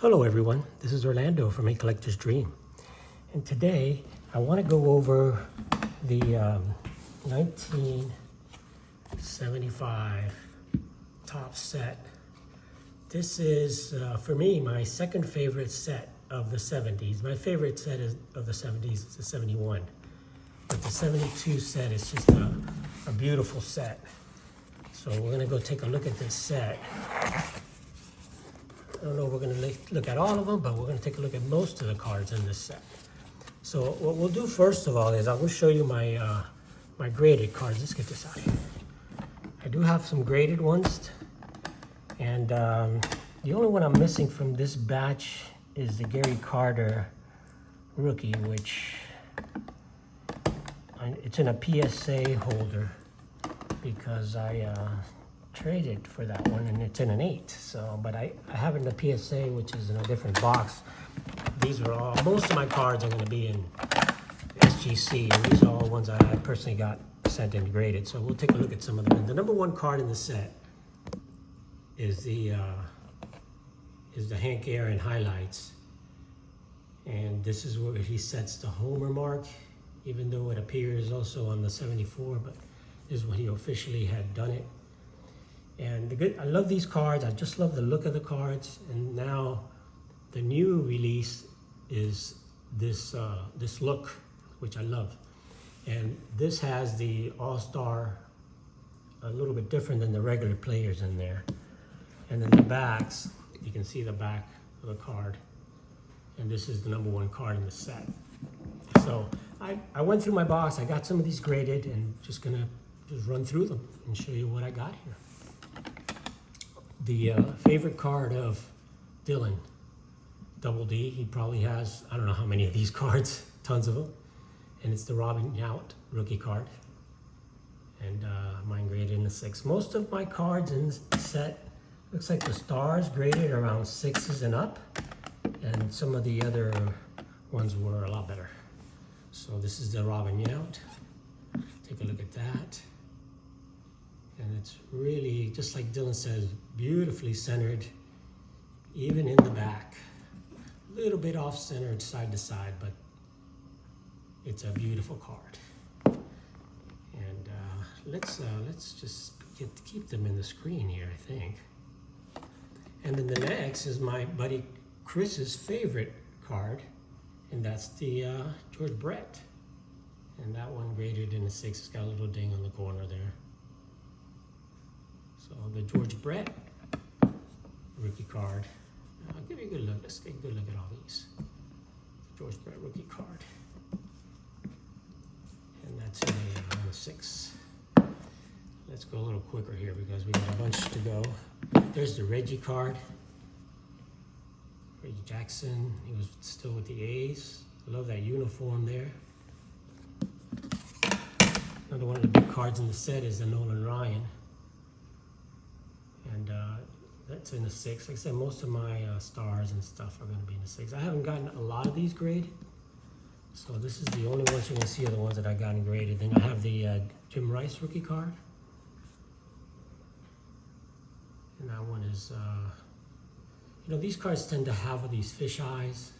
Hello everyone, this is Orlando from A Collector's Dream. And today I want to go over the 1975 top set. This is, for me, my second favorite set of the 70s. My favorite set of the 70s is the 71. But the 72 set is just a beautiful set. So we're going to go take a look at this set. I don't know if we're going to look at all of them, but we're going to take a look at most of the cards in this set. So what we'll do first of all is I will show you my my graded cards. Let's get this out of here. I do have some graded ones, and the only one I'm missing from this batch is the Gary Carter rookie, which it's in a PSA holder because I traded for that one, and it's in an 8. So, but I have it in a PSA, which is in a different box. These are all, most of my cards are going to be in SGC, and these are all ones I personally got sent and graded. So we'll take a look at some of them. And the number one card in the set is the Hank Aaron highlights, and this is where he sets the homer mark, even though it appears also on the 74, but this is when he officially had done it. And I love these cards. I just love the look of the cards. And now the new release is this this look, which I love. And this has the All-Star, a little bit different than the regular players in there. And then the backs, you can see the back of the card. And this is the number one card in the set. So I went through my box. I got some of these graded, and just gonna run through them and show you what I got here. The favorite card of Dylan, Double D. He probably has, I don't know how many of these cards, tons of them. And it's the Robin Yount rookie card. And mine graded in a 6. Most of my cards in this set, looks like the stars graded around 6s and up. And some of the other ones were a lot better. So this is the Robin Yount. Take a look at that. And it's really, just like Dylan says, beautifully centered, even in the back. A little bit off-centered side to side, but it's a beautiful card. And let's just keep them in the screen here, I think. And then the next is my buddy Chris's favorite card, and that's the George Brett. And that one graded in a 6. It's got a little ding on the corner there. So the George Brett rookie card. I'll give you a good look. Let's take a good look at all these. The George Brett rookie card. And that's in a 6. Let's go a little quicker here because we got a bunch to go. There's the Reggie card. Reggie Jackson. He was still with the A's. I love that uniform there. Another one of the big cards in the set is the Nolan Ryan. And that's in a 6. Like I said, most of my stars and stuff are going to be in a 6. I haven't gotten a lot of these graded, so this is the only ones you're going to see are the ones that I got graded. Then I have the Jim Rice rookie card, and that one is, you know, these cards tend to have these fish eyes.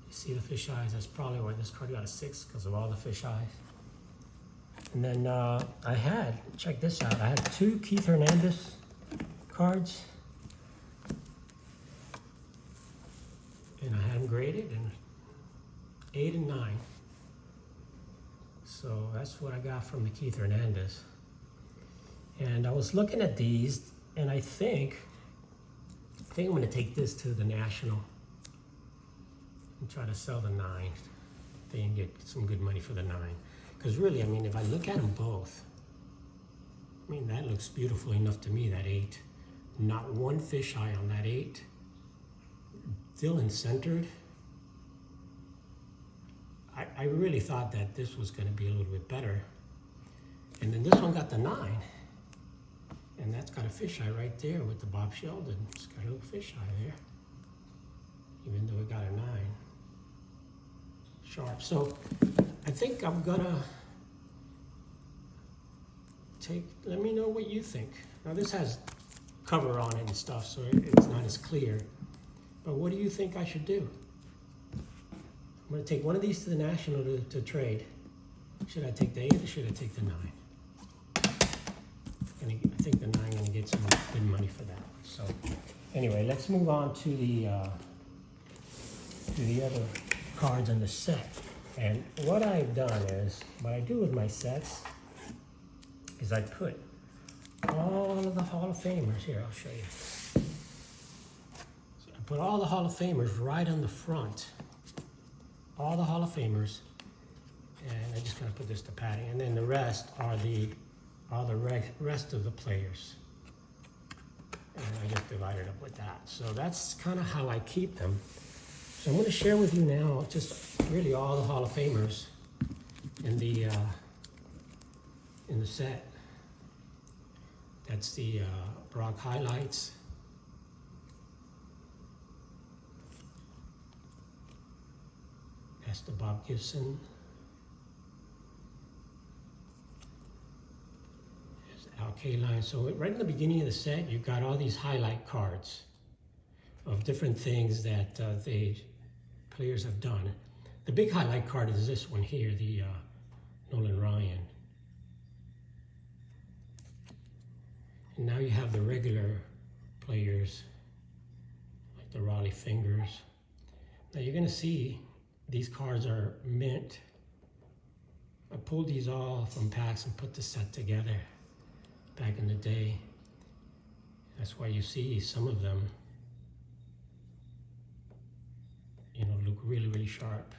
You see the fish eyes? That's probably why this card got a 6, because of all the fish eyes. And then I had, check this out, I had 2 Keith Hernandez cards, and I had them graded in 8 and 9. So that's what I got from the Keith Hernandez. And I was looking at these, and I think I'm going to take this to the National and try to sell the 9. They can get some good money for the 9. Because really, I mean, if I look at them both, I mean, that looks beautiful enough to me, that 8. Not one fisheye on that 8. Dylan centered. I really thought that this was going to be a little bit better. And then this one got the 9. And that's got a fisheye right there with the Bob Sheldon. It's got a little fisheye there. Even though it got a 9. Sharp. So I think I'm gonna let me know what you think. Now this has cover on it and stuff, so it's not as clear. But what do you think I should do? I'm going to take one of these to the National to trade. Should I take the 8 or should I take the 9? I think the 9 going to get some good money for that. So anyway, let's move on to the other cards in the set. And what I've done is, what I do with my sets is I put all of the Hall of Famers here. I'll show you. So I put all the Hall of Famers right on the front. All the Hall of Famers, and I'm just going to put this to padding, and then the rest are the rest of the players, and I just divide it up with that. So that's kind of how I keep them. So I'm going to share with you now just really all the Hall of Famers in the set. That's the Brock highlights. That's the Bob Gibson. There's the Al Kaline. So right in the beginning of the set, you've got all these highlight cards of different things that the players have done. The big highlight card is this one here, the Nolan Ryan. And now you have the regular players, like the Raleigh Fingers. Now you're going to see these cards are mint. I pulled these all from packs and put the set together back in the day. That's why you see some of them, you know, look really, really sharp.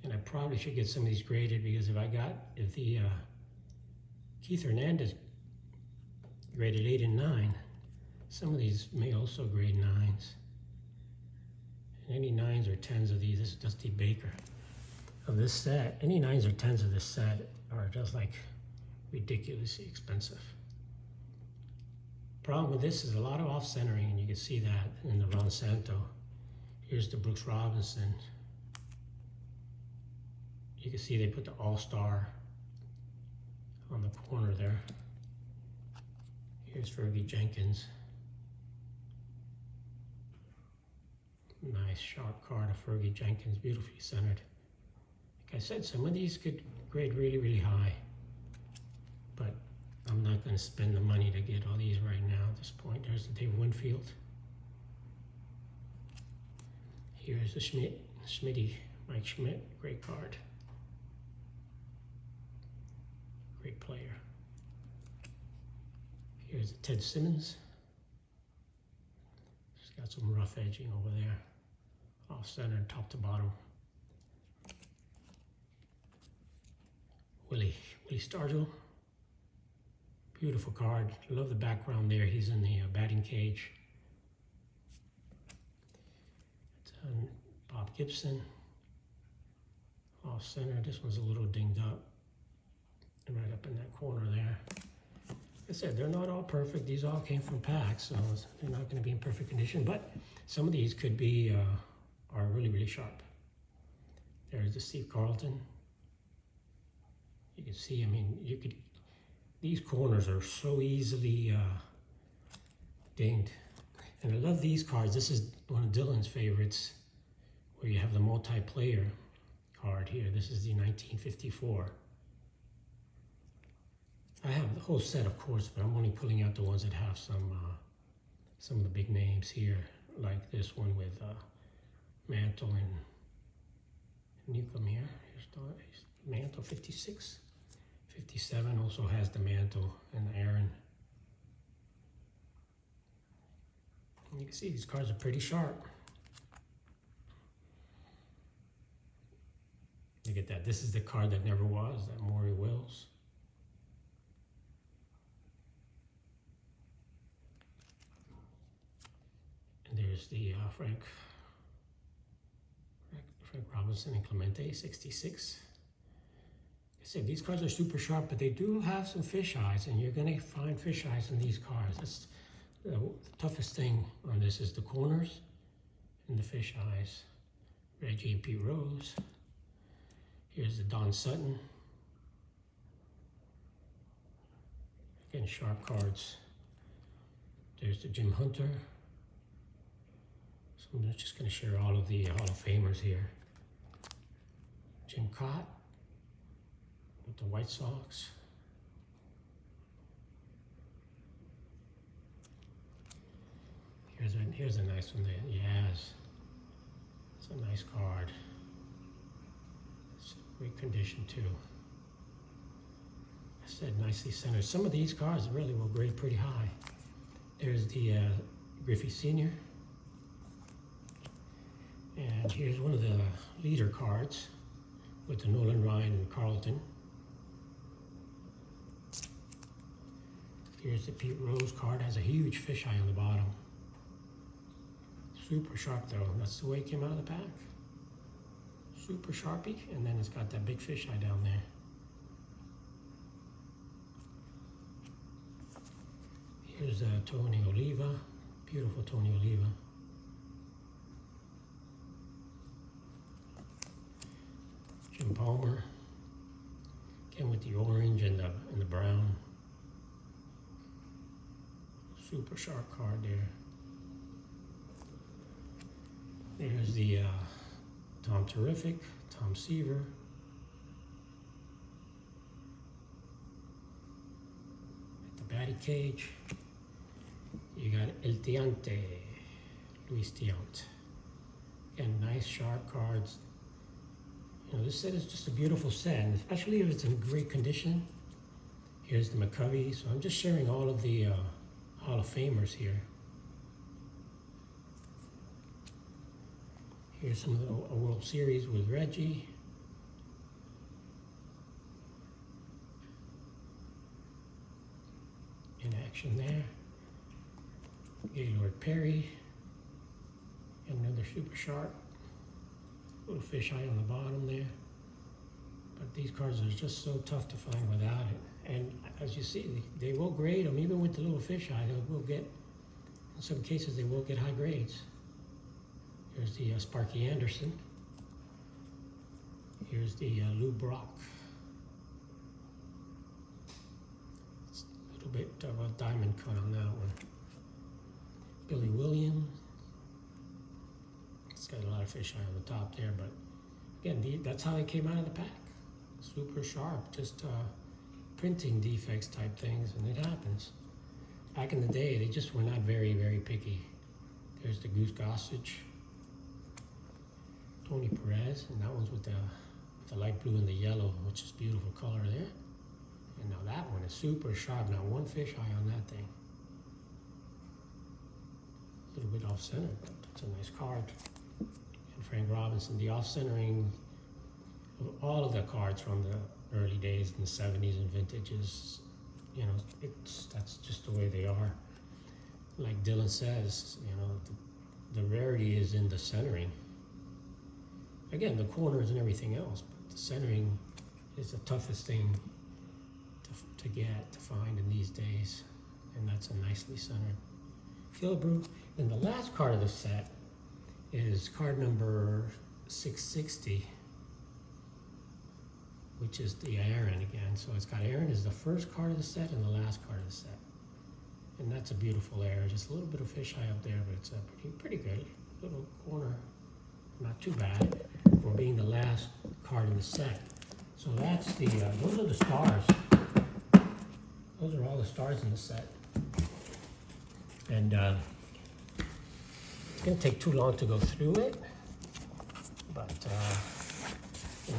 And I probably should get some of these graded, because if the Keith Hernandez graded 8 and 9, some of these may also grade 9s. And any 9s or 10s of these, this is Dusty Baker of this set. Any 9s or 10s of this set are just like ridiculously expensive. Problem with this is a lot of off-centering, and you can see that in the Ron Santo. Here's the Brooks Robinson. You can see they put the All-Star on the corner there. Here's Fergie Jenkins. Nice sharp card of Fergie Jenkins, beautifully centered. Like I said, some of these could grade really, really high, but I'm not going to spend the money to get all these right now at this point. There's the Dave Winfield. Here's the Schmitty, Mike Schmidt, great card. Great player. Here's the Ted Simmons. Just got some rough edging over there. Off center, top to bottom. Willie Stargell. Beautiful card. Love the background there. He's in the batting cage. Bob Gibson. Off center. This one's a little dinged up. And right up in that corner there. Like I said, they're not all perfect. These all came from packs, so they're not going to be in perfect condition. But some of these could be are really, really sharp. There's the Steve Carlton. You can see, I mean, these corners are so easily dinged. And I love these cards. This is one of Dylan's favorites, where you have the multiplayer card here. This is the 1954. I have the whole set, of course, but I'm only pulling out the ones that have some of the big names here, like this one with Mantle and Newcomb here. Here's the Mantle 56. 57 also has the Mantle and the Aaron. And you can see these cards are pretty sharp. Look at that. This is the card that never was, that Maury Wills. And there's the Frank Robinson and Clemente, 66. Like I said, these cards are super sharp, but they do have some fish eyes, and you're going to find fish eyes in these cards. That's the toughest thing on this, is the corners and the fish eyes. Reggie and Pete Rose. Here's the Don Sutton. Again, sharp cards. There's the Jim Hunter. I'm just going to share all of the Hall of Famers here. Jim Cott with the White Sox. Here's a nice one there. Yes. It's a nice card. It's in great condition too. I said nicely centered. Some of these cards really will grade pretty high. There's the Griffey Sr. And here's one of the leader cards with the Nolan Ryan and Carlton. Here's the Pete Rose card. Has a huge fisheye on the bottom. Super sharp though. That's the way it came out of the pack. Super sharpy, and then it's got that big fisheye down there. Here's Tony Oliva. Beautiful Tony Oliva. Jim Palmer. Again with the orange and the brown. Super sharp card there. There's the Tom Terrific, Tom Seaver. At the batting cage, you got El Tiante, Luis Tiant. Again, nice sharp cards. You know, this set is just a beautiful set, and especially if it's in great condition. Here's the McCovey. So I'm just sharing all of the Hall of Famers here. Here's some of the World Series with Reggie. In action there. Gaylord Perry. Another super sharp. Little fisheye on the bottom there. But these cards are just so tough to find without it. And as you see, they will grade them, even with the little fisheye. They will get, in some cases, they will get high grades. Here's the Sparky Anderson. Here's the Lou Brock. It's a little bit of a diamond cut on that one. Billy Williams. It's got a lot of fisheye on the top there, but again, that's how they came out of the pack. Super sharp, just printing defects type things, and it happens. Back in the day, they just were not very, very picky. There's the Goose Gossage. Tony Perez, and that one's with the light blue and the yellow, which is beautiful color there. And now that one is super sharp. Not one fisheye on that thing. A little bit off-center, but it's a nice card. And Frank Robinson, the off-centering of all of the cards from the early days in the 70s and vintages, you know, that's just the way they are. Like Dylan says, you know, the rarity is in the centering. Again, the corners and everything else, but the centering is the toughest thing to get, to find in these days. And that's a nicely centered Killebrew. And the last card of the set is card number 660, which is the Aaron again. So it's got Aaron as the first card of the set and the last card of the set. And that's a beautiful error. Just a little bit of fisheye up there, but it's a pretty good little corner. Not too bad for being the last card in the set. So that's the, those are the stars. Those are all the stars in the set. And it's going to take too long to go through it, but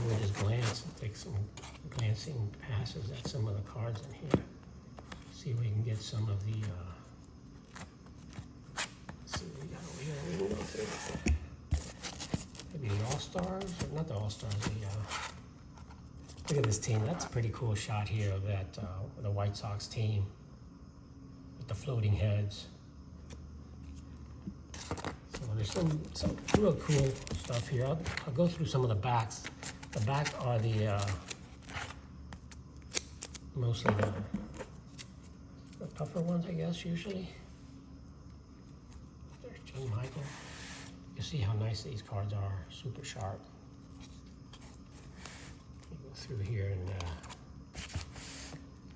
we'll just glance and take some glancing passes at some of the cards in here. See if we can get some of the, let's see what we got over here. We can go through it. Maybe the All-Stars, or not the All-Stars, look at this team. That's a pretty cool shot here of that, the White Sox team with the floating heads. So there's some real cool stuff here. I'll go through some of the backs. The back are the, mostly the tougher ones, I guess, usually. There's Jim Michael. You see how nice these cards are, super sharp. You go through here and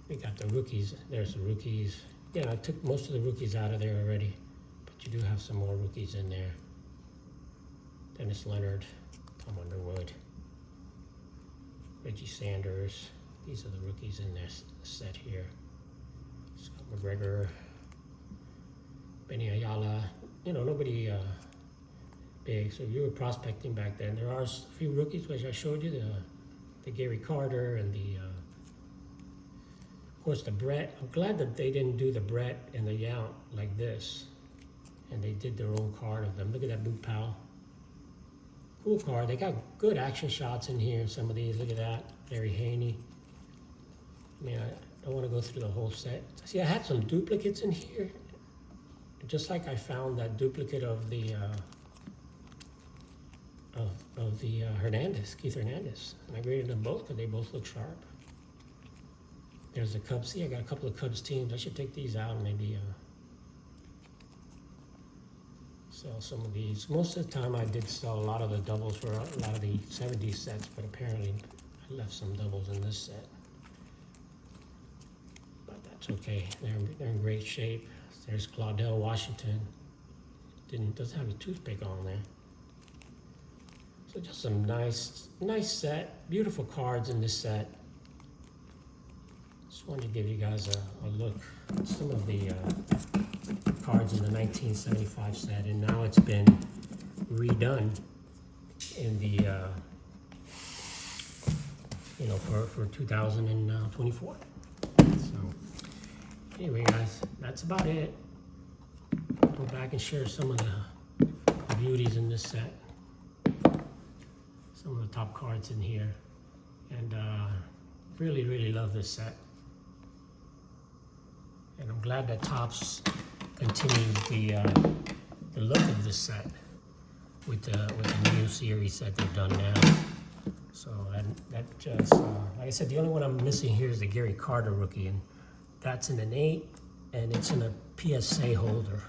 we got the rookies. There's the rookies. Yeah, I took most of the rookies out of there already, but you do have some more rookies in there. Dennis Leonard, Tom Underwood, Reggie Sanders. These are the rookies in this set here. Scott McGregor, Benny Ayala. You know, nobody big. So if you were prospecting back then, there are a few rookies which I showed you, the Gary Carter and of course the Brett. I'm glad that they didn't do the Brett and the Yount like this, and they did their own card of them. Look at that Boot Powell. Cool card. They got good action shots in here. Some of these. Look at that. Larry Haney. I mean, I don't want to go through the whole set. See, I had some duplicates in here, just like I found that duplicate of the Hernandez, Keith Hernandez. And I graded them both because they both look sharp. There's the Cubs. See, I got a couple of Cubs teams. I should take these out and maybe sell some of these. Most of the time I did sell a lot of the doubles for a lot of the 70s sets, but apparently I left some doubles in this set. But that's okay. They're in great shape. There's Claudell Washington. Doesn't have a toothpick on there. So just some nice set. Beautiful cards in this set. Just wanted to give you guys a look at some of the cards in the 1975 set, and now it's been redone in the for 2024. So anyway, guys, that's about it. Go back and share some of the beauties in this set. Some of the top cards in here, and really love this set. And I'm glad that Topps continued the look of this set with the new series that they've done now. So that just like I said, the only one I'm missing here is the Gary Carter rookie, and that's in an 8, and it's in a PSA holder.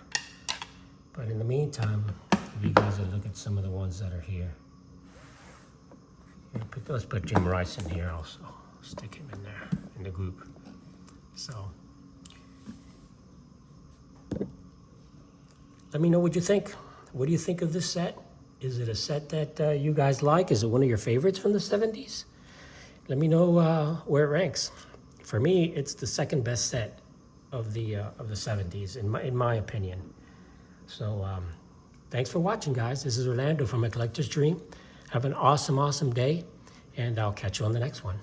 But in the meantime, if you guys will look at some of the ones that are here. Let's put Jim Rice in here also. Stick him in there in the group. So let me know what you think. What do you think of this set? Is it a set that you guys like? Is it one of your favorites from the 70s? Let me know where it ranks. For me, it's the second best set of the 70s in my opinion. So thanks for watching, guys. This is Orlando from A Collector's Dream. Have an awesome day, and I'll catch you on the next one.